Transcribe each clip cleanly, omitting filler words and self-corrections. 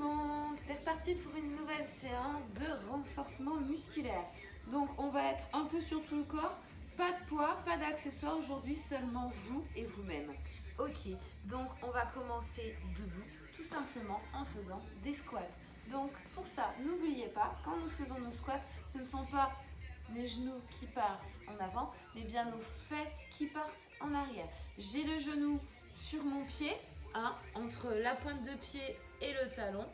monde, c'est reparti pour une nouvelle séance de renforcement musculaire. Donc on va être un peu sur tout le corps, pas de poids, pas d'accessoires aujourd'hui, seulement vous et vous-même. Ok, donc on va commencer debout, tout simplement en faisant des squats. Donc pour ça, n'oubliez pas, quand nous faisons nos squats, ce ne sont pas les genoux qui partent en avant, mais bien nos fesses qui partent en arrière. J'ai le genou sur mon pied, entre la pointe de pied et le talon,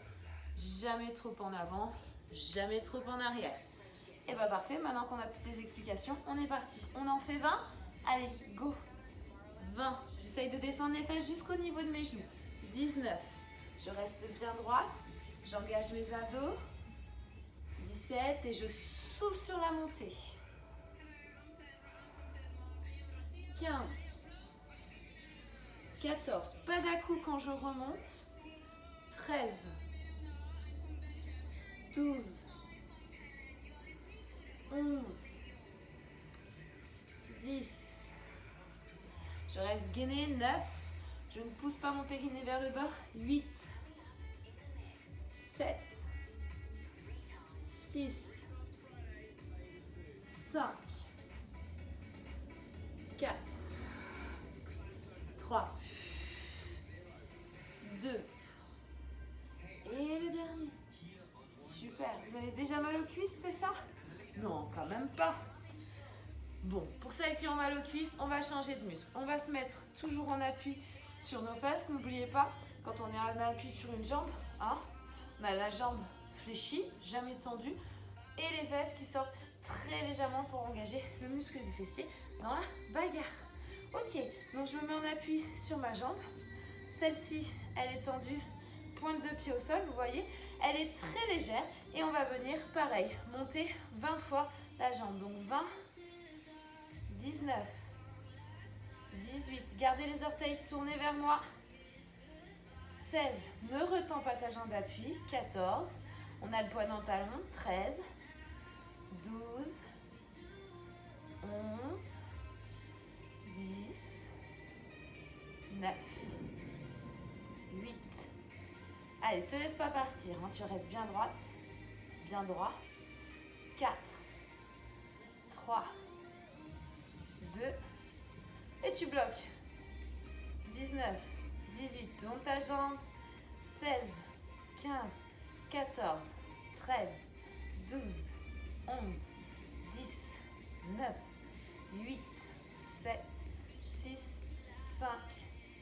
jamais trop en avant, jamais trop en arrière. Et bah parfait, maintenant qu'on a toutes les explications, on est parti. On en fait 20. Allez, go. 20. J'essaye de descendre les fesses jusqu'au niveau de mes genoux. 19. Je reste bien droite. J'engage mes abdos. 17. Et je souffle sur la montée. 15. 14. Pas d'à-coups quand je remonte. 13. 12. 11. 10. Je reste gainé. 9. Je ne pousse pas mon périnée vers le bas. 8. 7. 6. 5. 4. 3. 2. Et le dernier. Super. Vous avez déjà mal aux cuisses, c'est ça? Non, quand même pas. Bon, pour celles qui ont mal aux cuisses, on va changer de muscle. On va se mettre toujours en appui sur nos fesses. N'oubliez pas, quand on est en appui sur une jambe, on a la jambe fléchie, jamais tendue, et les fesses qui sortent très légèrement pour engager le muscle du fessier dans la bagarre. Ok, donc je me mets en appui sur ma jambe. Celle-ci, elle est tendue, pointe de pied au sol, vous voyez. Elle est très légère et on va venir, pareil, monter 20 fois la jambe. Donc 20, 19, 18. Gardez les orteils tournés vers moi. 16. Ne retends pas ta jambe d'appui. 14. On a le poids dans le talon. 13, 12, 11, 10, 9, 8. Allez, te laisse pas partir, tu restes bien droite, bien droit. 4, 3, 2, et tu bloques. 19, 18, tourne ta jambe. 16, 15, 14, 13, 12, 11, 10, 9, 8, 7, 6, 5,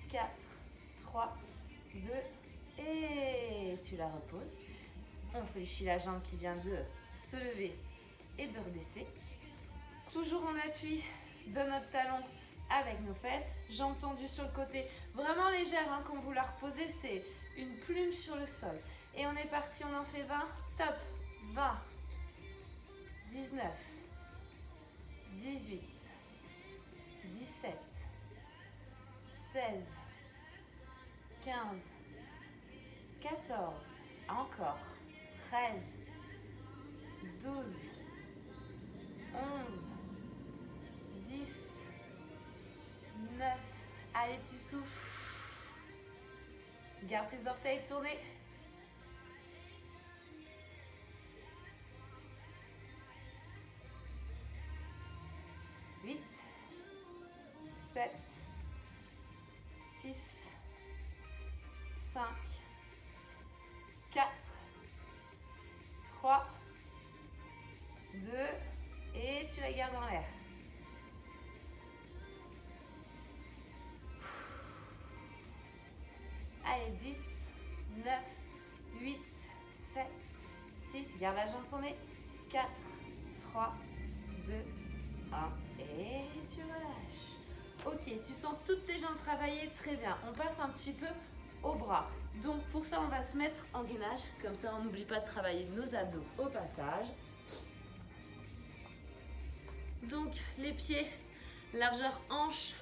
4, 3, 2, et tu la reposes. On fléchit la jambe qui vient de se lever et de rebaisser. Toujours en appui de notre talon avec nos fesses. Jambes tendues sur le côté. Vraiment légère quand vous la reposez. C'est une plume sur le sol. Et on est parti, on en fait 20. Top. 20. 19. 18. 17. 16. 15. 14, encore, 13, 12, 11, 10, 9, allez tu souffles, garde tes orteils tournés, 8, 7, 6, 5, 4, 3, 2, et tu la gardes en l'air. Allez, 10, 9, 8, 7, 6, garde la jambe tournée. 4, 3, 2, 1, et tu relâches. Ok, tu sens toutes tes jambes travailler, très bien. On passe un petit peu au bras. Donc pour ça, on va se mettre en gainage. Comme ça, on n'oublie pas de travailler nos abdos au passage. Donc les pieds, largeur hanche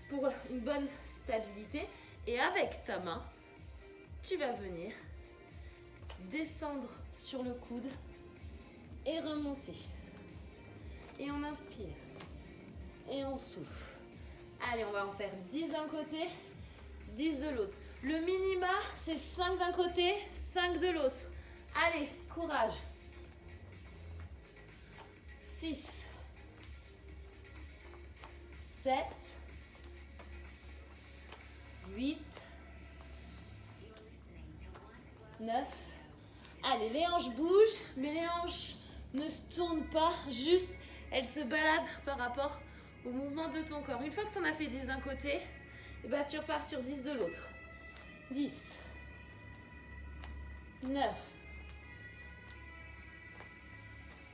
pour une bonne stabilité. Et avec ta main, tu vas venir descendre sur le coude et remonter. Et on inspire. Et on souffle. Allez, on va en faire 10 d'un côté, 10 de l'autre. Le minima, c'est 5 d'un côté, 5 de l'autre. Allez, courage. 6, 7, 8, 9. Allez, les hanches bougent, mais les hanches ne se tournent pas, juste elles se baladent par rapport au mouvement de ton corps. Une fois que tu en as fait 10 d'un côté, et ben tu repars sur 10 de l'autre. 10, 9,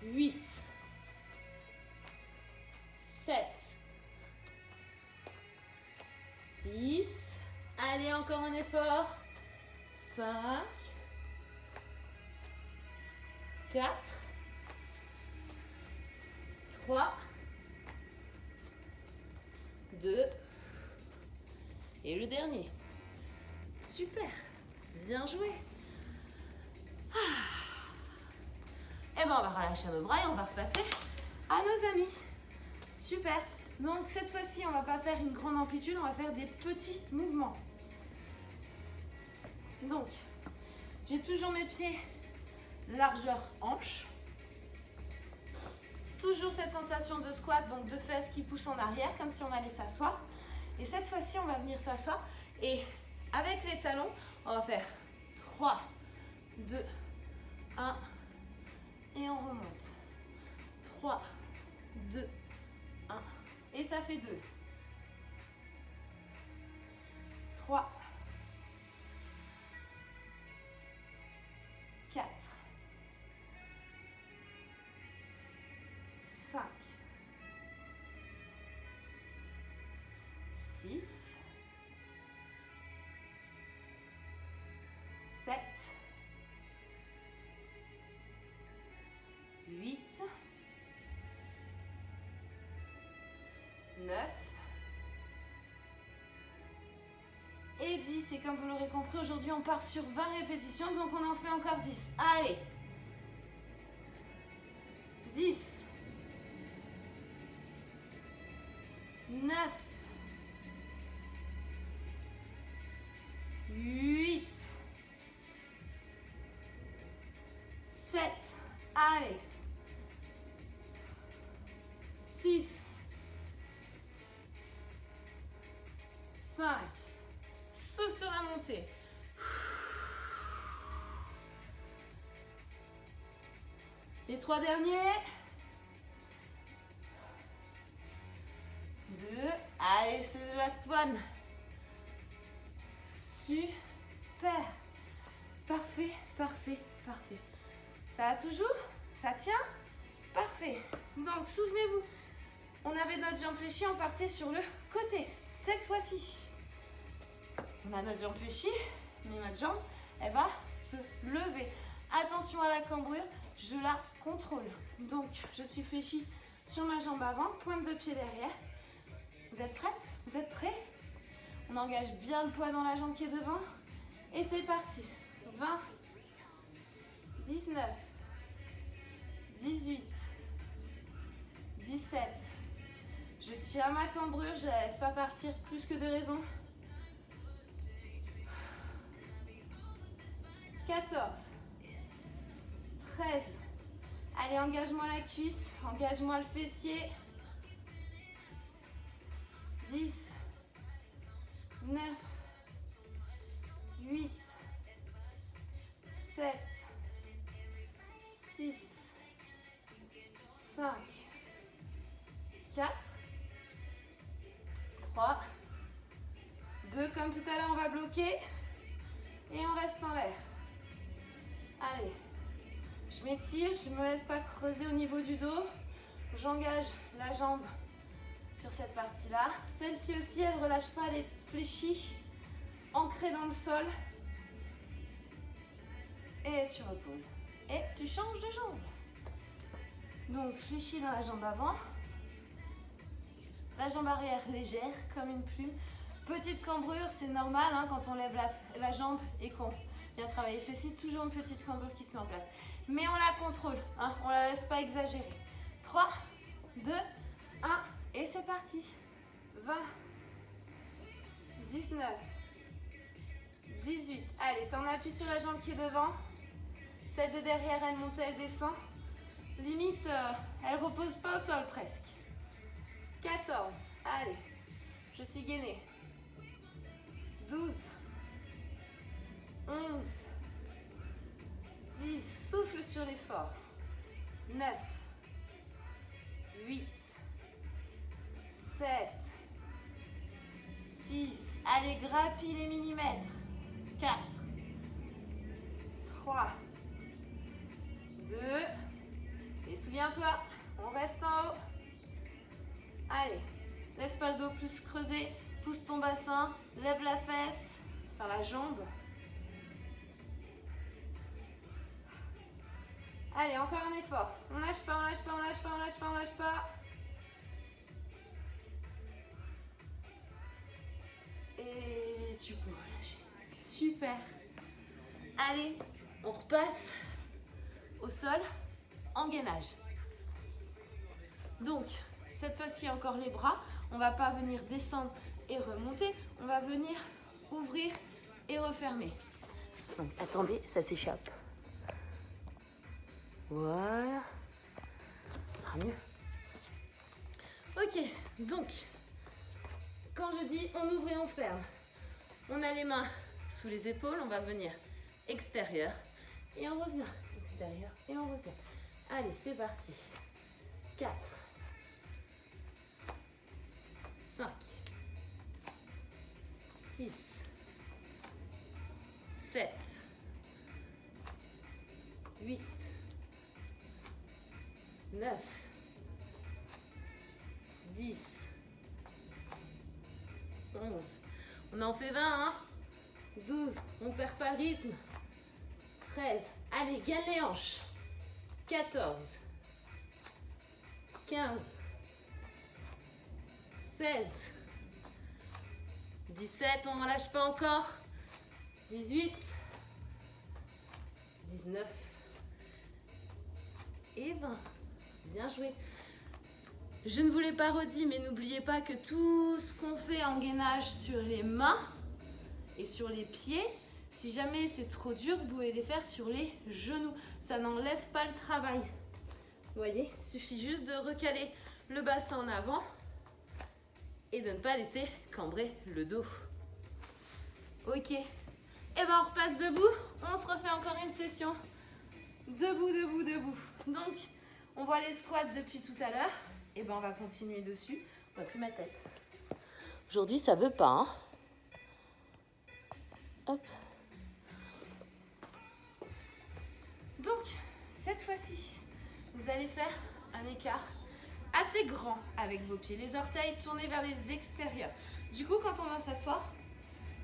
8, 7, 6. Allez, encore un effort. 5, 4, 3, 2, et le dernier. Super, bien joué. Et ben on va relâcher nos bras et on va repasser à nos amis. Super. Donc cette fois-ci, on va pas faire une grande amplitude, on va faire des petits mouvements. Donc, j'ai toujours mes pieds largeur hanche. Toujours cette sensation de squat, donc de fesses qui poussent en arrière, comme si on allait s'asseoir. Et cette fois-ci, on va venir s'asseoir. Et avec les talons, on va faire 3, 2, 1. Et on remonte. 3, 2, 1. Et ça fait 2. 3, 4, 5, 6, 7, 8, 9 et 10. Et comme vous l'aurez compris, aujourd'hui on part sur 20 répétitions, donc on en fait encore 10. Allez, 10, 9, 8, 7, allez, 6, 5, souffle sur la montée. Les 3 derniers. 2, allez, c'est le last one. Super. Parfait, parfait, parfait. Ça va toujours? Ça tient? Parfait. Donc, souvenez-vous, on avait notre jambe fléchie, on partait sur le côté. Cette fois-ci, on a notre jambe fléchie, mais notre jambe, elle va se lever. Attention à la cambrure, je la contrôle. Donc, je suis fléchie sur ma jambe avant, pointe de pied derrière. Vous êtes prêts? Vous êtes prêts? On engage bien le poids dans la jambe qui est devant. Et c'est parti. 20, 19, 18, 17. Je tiens ma cambrure, je ne la laisse pas partir plus que de raison. 14, 13. Allez, engage-moi la cuisse, engage-moi le fessier. 10, 9, 8, 7, 6, 5, 4, 3, 2, comme tout à l'heure, on va bloquer et on reste en l'air. Allez, je m'étire, je ne me laisse pas creuser au niveau du dos. J'engage la jambe sur cette partie-là. Celle-ci aussi, elle ne relâche pas, elle est fléchie, ancrée dans le sol. Et tu reposes. Et tu changes de jambe. Donc, fléchie dans la jambe avant. La jambe arrière légère, comme une plume. Petite cambrure, c'est normal hein, quand on lève la jambe et qu'on vient travailler fessier. Toujours une petite cambrure qui se met en place. Mais on la contrôle, hein, on ne la laisse pas exagérer. 3, 2, 1, et c'est parti. 20, 19, 18. Allez, t'en appuies sur la jambe qui est devant. Celle de derrière, elle monte, elle descend. Limite, elle repose pas au sol presque. 14. Allez, je suis gainée. 12. 11. 10. Souffle sur l'effort. 9. 8. 7. 6. Allez, grappille les millimètres. 4. 3. 2. Et souviens-toi, on reste en haut. Allez, laisse pas le dos plus creuser. Pousse ton bassin, lève la fesse, enfin la jambe. Allez, encore un effort. On lâche pas, on lâche pas, on lâche pas, on lâche pas, on lâche pas. Et tu peux relâcher. Super. Allez, on repasse au sol en gainage. Donc, cette fois-ci encore les bras. On ne va pas venir descendre et remonter. On va venir ouvrir et refermer. Donc, attendez, ça s'échappe. Voilà. Ça sera mieux. Ok, donc, quand je dis on ouvre et on ferme, on a les mains sous les épaules, on va venir extérieur et on revient. Extérieur et on revient. Allez, c'est parti. 4, 5, 6, 7, 8, 9, 10, 11. On en fait 20, hein? 12, on perd pas le rythme. 13, allez, gagne les hanches. 14, 15, 16, 17, on ne relâche pas encore. 18, 19 et 20. Bien joué. Je ne vous l'ai pas redit, mais n'oubliez pas que tout ce qu'on fait en gainage sur les mains et sur les pieds, si jamais c'est trop dur, vous pouvez les faire sur les genoux. Ça n'enlève pas le travail. Vous voyez, il suffit juste de recaler le bassin en avant et de ne pas laisser cambrer le dos. Ok. Et ben on repasse debout. On se refait encore une session. Debout, debout, debout. Donc, on voit les squats depuis tout à l'heure. Et ben on va continuer dessus. On voit plus ma tête. Aujourd'hui, ça veut pas, hein. Hop. Donc, cette fois-ci, vous allez faire un écart assez grand avec vos pieds. Les orteils tournés vers les extérieurs. Du coup, quand on va s'asseoir,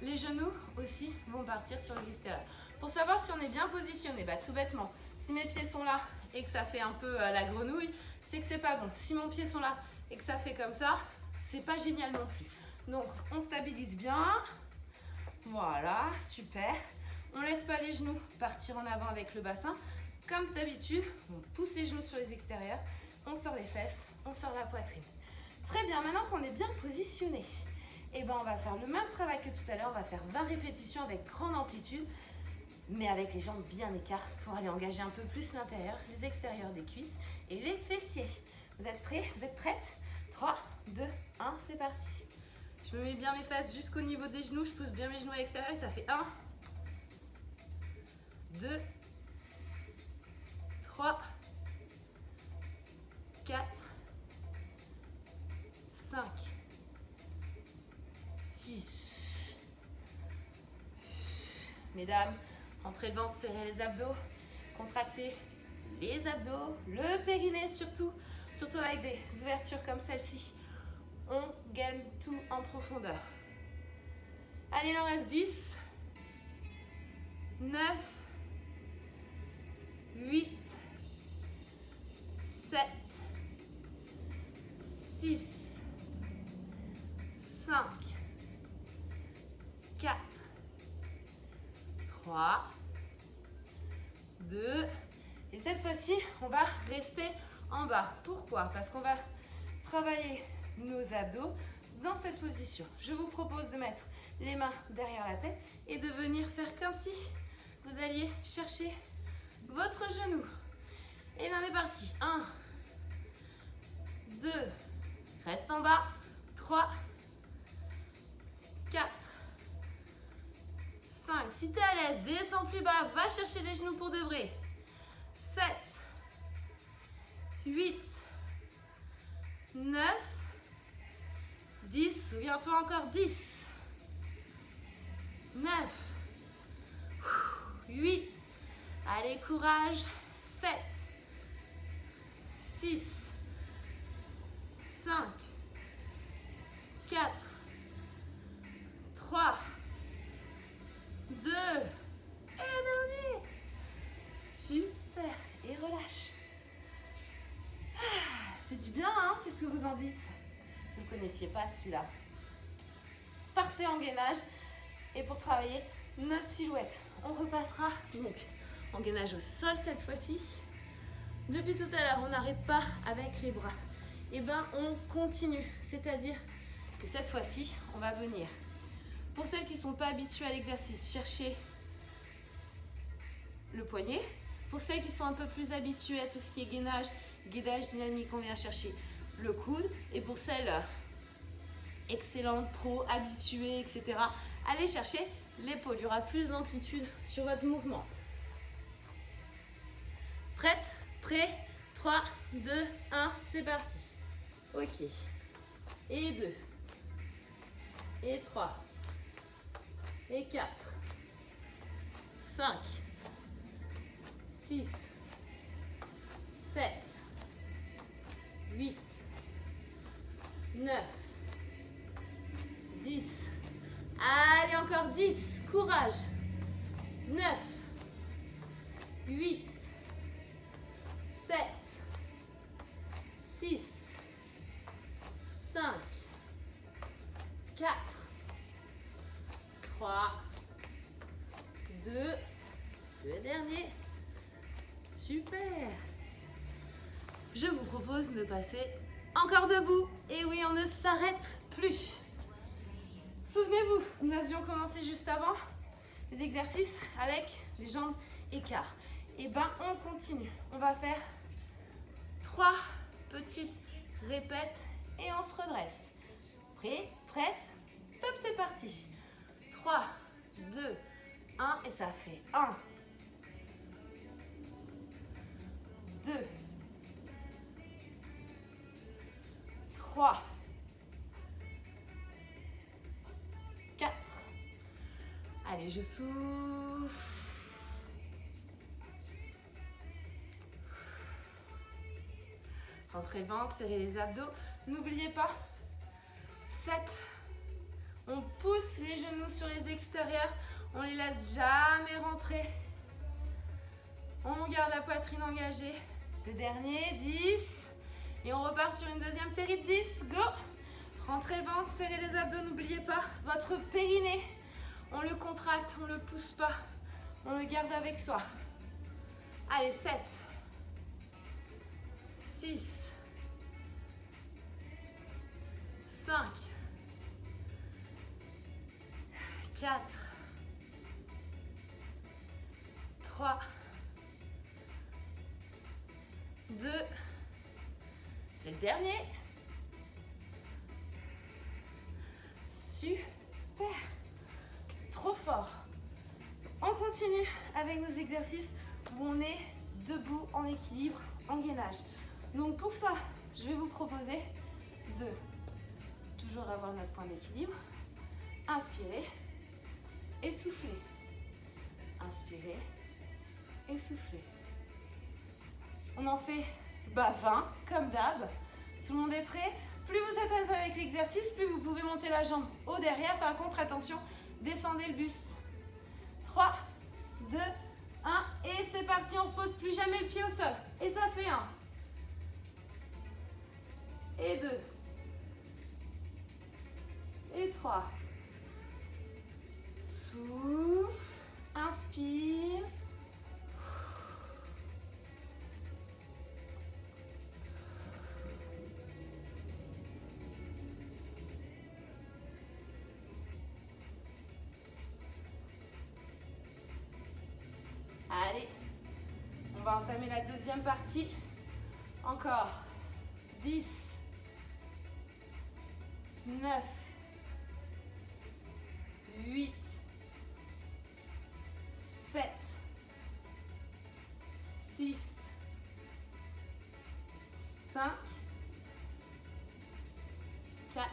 les genoux aussi vont partir sur les extérieurs. Pour savoir si on est bien positionné, bah, tout bêtement, si mes pieds sont là et que ça fait un peu la grenouille, c'est que c'est pas bon. Si mon pied sont là et que ça fait comme ça, c'est pas génial non plus. Donc, on stabilise bien. Voilà, super. On laisse pas les genoux partir en avant avec le bassin. Comme d'habitude, on pousse les genoux sur les extérieurs, on sort les fesses, on sort la poitrine. Très bien, maintenant qu'on est bien positionné, et ben on va faire le même travail que tout à l'heure. On va faire 20 répétitions avec grande amplitude, mais avec les jambes bien écartées pour aller engager un peu plus l'intérieur, les extérieurs des cuisses et les fessiers. Vous êtes prêts? Vous êtes prêtes? 3, 2, 1, c'est parti. Je me mets bien mes fesses jusqu'au niveau des genoux, je pousse bien mes genoux à l'extérieur et ça fait 1, 2, 3, 4, 5, 6. Mesdames, rentrez le ventre, serrez les abdos, contractez les abdos, le périnée surtout avec des ouvertures comme celle-ci. On gagne tout en profondeur. Allez, il en reste 10, 9, 8, 7, 6, 5, 4, 3, 2, et cette fois-ci, on va rester en bas. Pourquoi? Parce qu'on va travailler nos abdos dans cette position. Je vous propose de mettre les mains derrière la tête et de venir faire comme si vous alliez chercher votre genou. Et là on est parti. 1, 2, reste en bas. 3, 4, 5. Si tu es à l'aise, descends plus bas, va chercher les genoux pour de vrai. 7, 8, 9, 10. Souviens-toi encore. 10, 9, 8. Allez, courage. 7, 6, 5, 4, 3, 2, et le dernier. Super, et relâche. Fait du bien, hein? Qu'est-ce que vous en dites? Vous ne connaissiez pas celui-là. Parfait en gainage. Et pour travailler notre silhouette, on repassera donc en gainage au sol cette fois-ci. Depuis tout à l'heure, on n'arrête pas avec les bras. Et bien, on continue. C'est-à-dire que cette fois-ci, on va venir. Pour celles qui ne sont pas habituées à l'exercice, chercher le poignet. Pour celles qui sont un peu plus habituées à tout ce qui est gainage, guidage dynamique, on vient chercher le coude. Et pour celles excellentes, pro, habituées, etc., allez chercher l'épaule. Il y aura plus d'amplitude sur votre mouvement. Prête? Prêt? 3, 2, 1, c'est parti. Ok. Et 2. Et 3. Et 4. 5. 6. 7. 8. 9. 10. Allez, encore 10. Courage. 9. 8. 7. 6. 5. 4. 3. 2. Le dernier. Super. Je vous propose de passer encore debout. Et oui, on ne s'arrête plus. Souvenez-vous, nous avions commencé juste avant les exercices avec les jambes écart. Et ben, on continue. On va faire 3 petites répètes et on se redresse. Prêt? Prête? Top, c'est parti. 3, 2, 1 et ça fait 1, 2, 3, 4. Allez, je souffle. Rentrez le ventre, serrez les abdos. N'oubliez pas, 7. On pousse les genoux sur les extérieurs. On les laisse jamais rentrer. On garde la poitrine engagée. Le dernier, 10. Et on repart sur une deuxième série de 10. Go! Rentrez le ventre, serrez les abdos. N'oubliez pas, votre périnée, on le contracte, on ne le pousse pas. On le garde avec soi. Allez, 7. 6. 5. 4. 3. 2. C'est le dernier. Super. Trop fort. On continue avec nos exercices où on est debout, en équilibre, en gainage. Donc pour ça, je vais vous proposer de toujours avoir notre point d'équilibre. Inspirez et soufflez. Inspirez et soufflez. On en fait 20 comme d'hab. Tout le monde est prêt? Plus vous êtes à l'aise avec l'exercice, plus vous pouvez monter la jambe au derrière. Par contre, attention, descendez le buste. 3, 2, 1 et c'est parti. On ne pose plus jamais le pied au sol. Et ça fait 1. Et 2. Et 3. Souffle. Inspire. va entamer la deuxième partie. Encore. 10, 9, 8, 7, 6, 5, 4,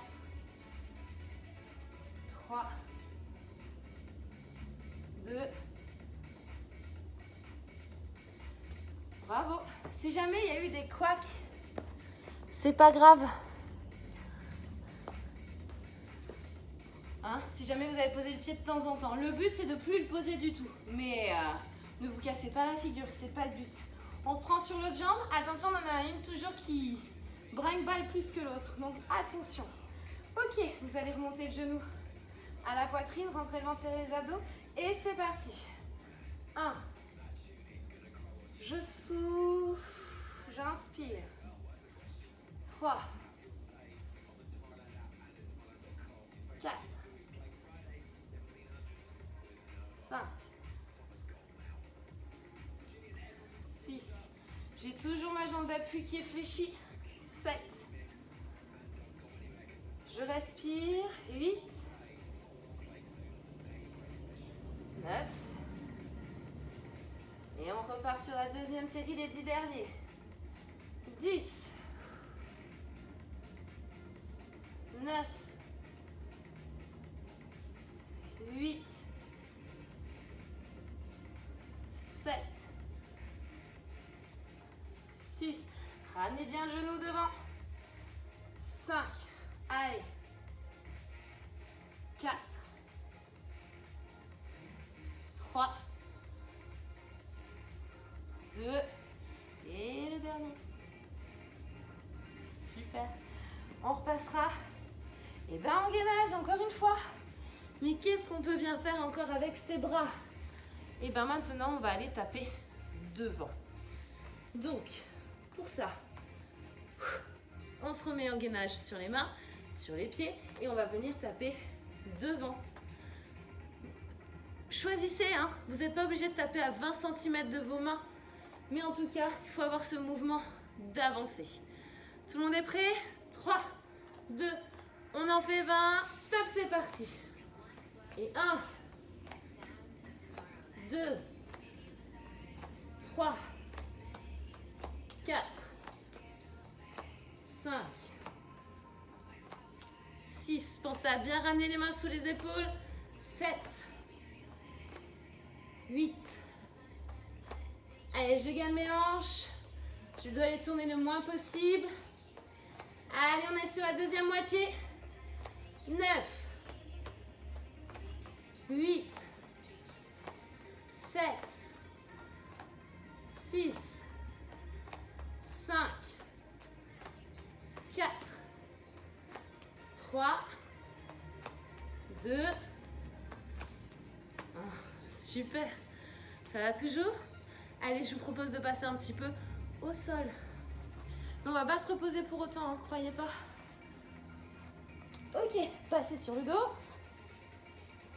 3, 2. Bravo. Si jamais il y a eu des couacs, c'est pas grave. Hein, si jamais vous avez posé le pied de temps en temps. Le but, c'est de plus le poser du tout. Mais ne vous cassez pas la figure, c'est pas le but. On prend sur l'autre jambe. Attention, on en a une toujours qui brinque-balle plus que l'autre. Donc attention. Ok, vous allez remonter le genou à la poitrine, rentrer le ventre, serrer les abdos. Et c'est parti. 1. Je souffle. J'inspire. 3. 4. 5. 6. J'ai toujours ma jambe d'appui qui est fléchie. 7. Je respire. 8. 9. Et on repart sur la deuxième série, les 10 derniers. 10. 9. 8. 7. 6. Ramenez bien le genou devant. 5. Allez. 4. 3. 2. Et le dernier. Super. On repassera. Et ben en gainage, encore une fois. Mais qu'est-ce qu'on peut bien faire encore avec ses bras? Et ben maintenant, on va aller taper devant. Donc, pour ça, on se remet en gainage sur les mains, sur les pieds, et on va venir taper devant. Choisissez, hein. Vous n'êtes pas obligé de taper à 20 cm de vos mains. Mais en tout cas, il faut avoir ce mouvement d'avancer. Tout le monde est prêt? 3, 2, on en fait 20. Top, c'est parti. Et 1, 2, 3, 4, 5, 6. Pensez à bien ramener les mains sous les épaules. 7, 8. Allez, je gagne mes hanches. Je dois les tourner le moins possible. Allez, on est sur la deuxième moitié. 9, 8, 7, 6, 5, 4, 3, 2, 1. Super. Ça va toujours? Allez, je vous propose de passer un petit peu au sol. On va pas se reposer pour autant, hein, croyez pas. Ok, passez sur le dos.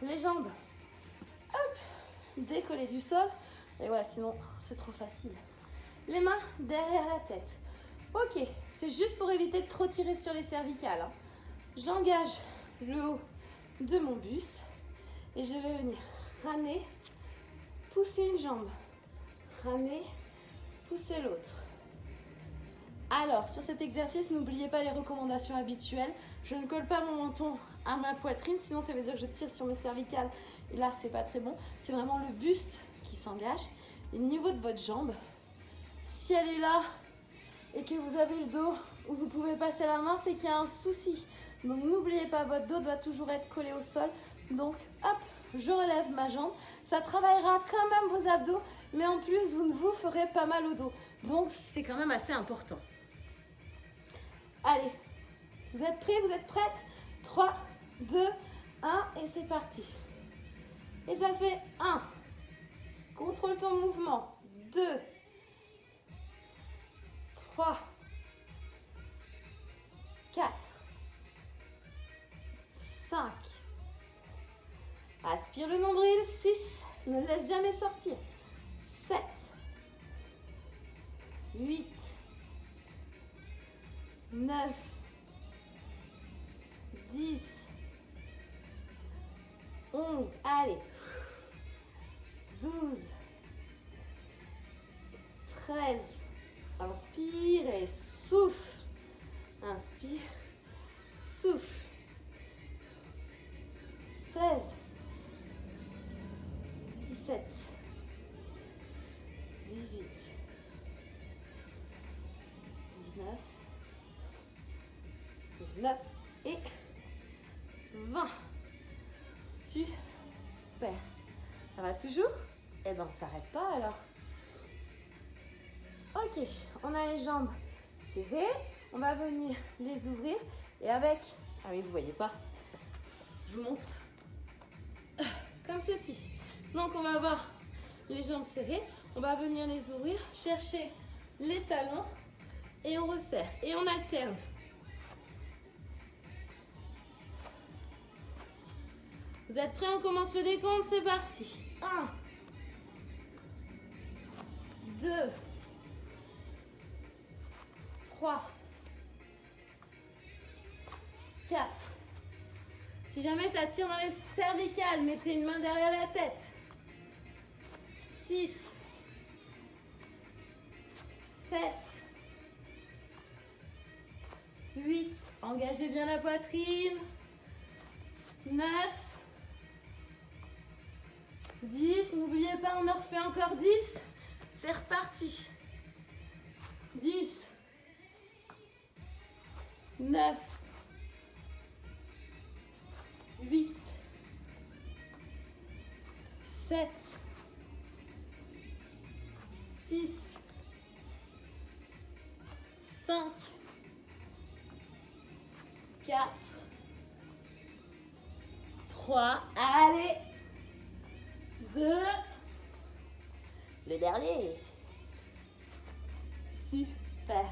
Les jambes, hop, décoller du sol. Et ouais, sinon, c'est trop facile. Les mains derrière la tête. Ok, c'est juste pour éviter de trop tirer sur les cervicales. Hein. J'engage le haut de mon buste. Et je vais venir ramener, pousser une jambe. Ramener, pousser l'autre. Alors, sur cet exercice, n'oubliez pas les recommandations habituelles. Je ne colle pas mon menton à ma poitrine, sinon ça veut dire que je tire sur mes cervicales. Et là, c'est pas très bon. C'est vraiment le buste qui s'engage. Et au niveau de votre jambe, si elle est là et que vous avez le dos où vous pouvez passer la main, c'est qu'il y a un souci. Donc, n'oubliez pas, votre dos doit toujours être collé au sol. Donc, hop, je relève ma jambe. Ça travaillera quand même vos abdos, mais en plus, vous ne vous ferez pas mal au dos. Donc, c'est quand même assez important. Allez, vous êtes prêts, vous êtes prêtes? 3, 2, 1 et c'est parti. Et ça fait 1. Contrôle ton mouvement. 2, 3, 4, 5. Aspire le nombril. 6. Ne laisse jamais sortir. 7, 8, 9, 10, 11, allez, 12, 13, inspire et souffle, inspire, souffle, 16, 17, 18, 19 et 20. Super. Ça va toujours? Eh ben, on ne s'arrête pas alors. Ok, on a les jambes serrées. On va venir les ouvrir. Et avec... Ah oui, vous ne voyez pas. Je vous montre. Comme ceci. Donc, on va avoir les jambes serrées. On va venir les ouvrir. Chercher les talons. Et on resserre. Et on alterne. Vous êtes prêts? On commence le décompte. C'est parti. 1, 2, 3, 4. Si jamais ça tire dans les cervicales, mettez une main derrière la tête. 6, 7, 8. Engagez bien la poitrine. 9, 10. N'oubliez pas, on en refait encore 10. C'est reparti. 10, 9, 8, 7, 6, 5, 4, 3, allez, 2, le dernier. Super.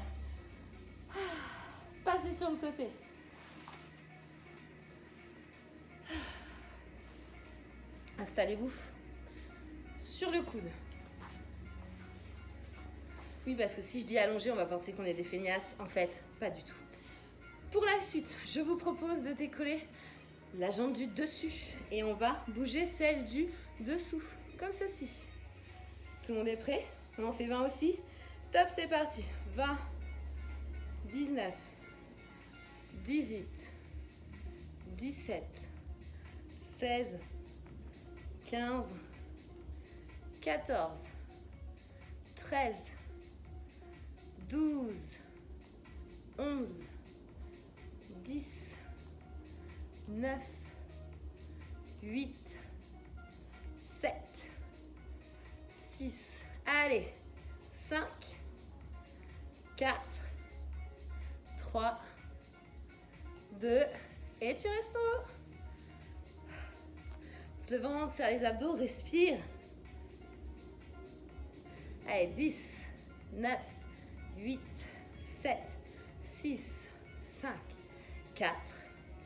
Passez sur le côté. Installez-vous sur le coude. Oui, parce que si je dis allongé, on va penser qu'on est des feignasses. En fait, pas du tout. Pour la suite, je vous propose de décoller la jambe du dessus. Et on va bouger celle du dessous, comme ceci. Tout le monde est prêt? On en fait 20 aussi? Top, c'est parti. 20, 19, 18, 17, 16, 15, 14, 13, 12, 11, 10, 9, 8, 7, 6, allez, 5, 4, 3, 2, et tu restes en haut. Le ventre, serre les abdos, respire. Allez, 10, 9, 8, 7, 6, 5, 4,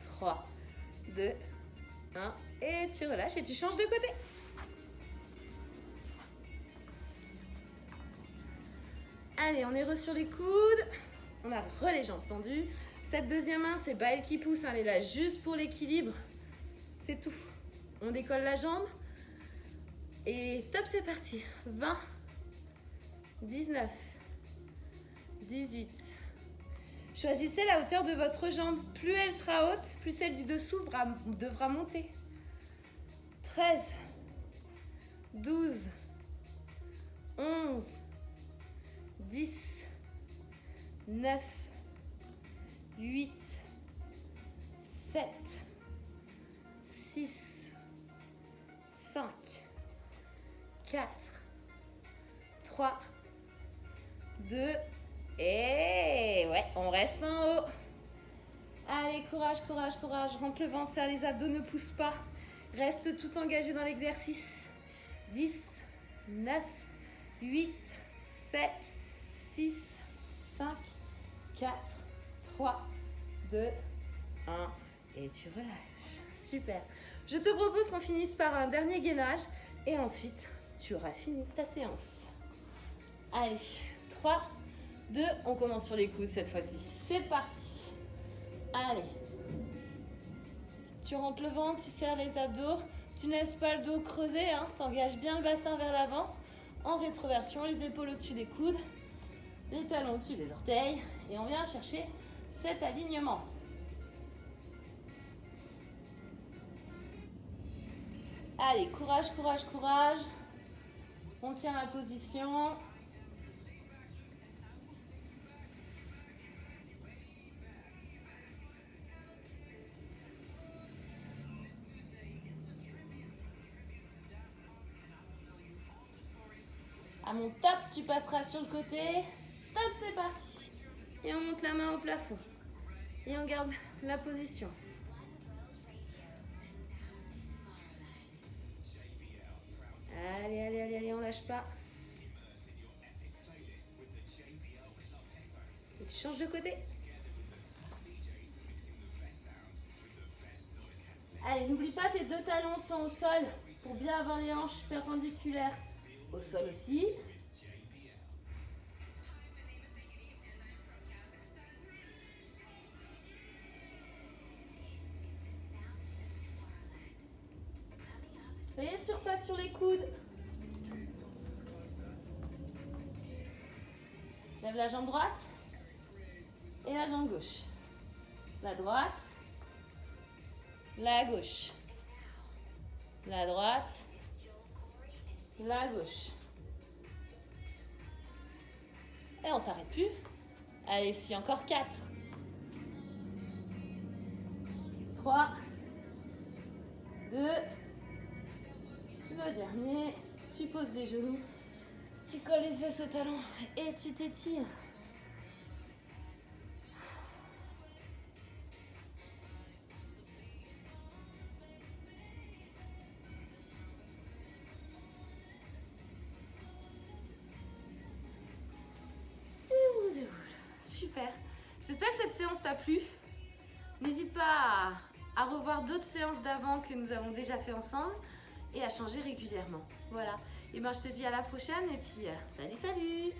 3, 2, 1. Et tu relâches et tu changes de côté. Allez, on est re sur les coudes. On a les jambes tendues. Cette deuxième main, c'est pas elle qui pousse. Elle est là juste pour l'équilibre. C'est tout. On décolle la jambe. Et top, c'est parti. 20, 19, 18. Choisissez la hauteur de votre jambe. Plus elle sera haute, plus celle du dessous devra monter. 13, 12, 11, 10, 9, 8, 7, 6, 5, 4, 3, 2, et ouais, on reste en haut. Allez, courage, courage, courage. Rentre le ventre, serre les abdos, ne pousse pas. Reste tout engagé dans l'exercice. 10, 9, 8, 7, 6, 5, 4, 3, 2, 1. Et tu relâches. Super. Je te propose qu'on finisse par un dernier gainage. Et ensuite, tu auras fini ta séance. Allez, 3, 2. On commence sur les coudes cette fois-ci. C'est parti. Allez. Tu rentres le ventre, tu serres les abdos. Tu ne laisses pas le dos creuser. Hein. Tu engages bien le bassin vers l'avant. En rétroversion, les épaules au-dessus des coudes. Les talons au-dessus des orteils. Et on vient chercher cet alignement. Allez, courage, courage, courage. On tient la position. À mon top, tu passeras sur le côté. Top, c'est parti. Et on monte la main au plafond. Et on garde la position. Allez, allez, allez, allez, on lâche pas. Et tu changes de côté. Allez, n'oublie pas, tes 2 talons sont au sol pour bien avoir les hanches perpendiculaires au sol aussi. Et tu repasses sur les coudes. Lève la jambe droite et la jambe gauche. La droite, la gauche. La droite, la gauche. Et on s'arrête plus. Allez, ici, encore 4. 3, 2, le dernier. Tu poses les genoux, tu colles les fesses au talon et tu t'étires. Super. J'espère que cette séance t'a plu. N'hésite pas à revoir d'autres séances d'avant que nous avons déjà fait ensemble et à changer régulièrement. Voilà. Et ben je te dis à la prochaine et puis salut, salut!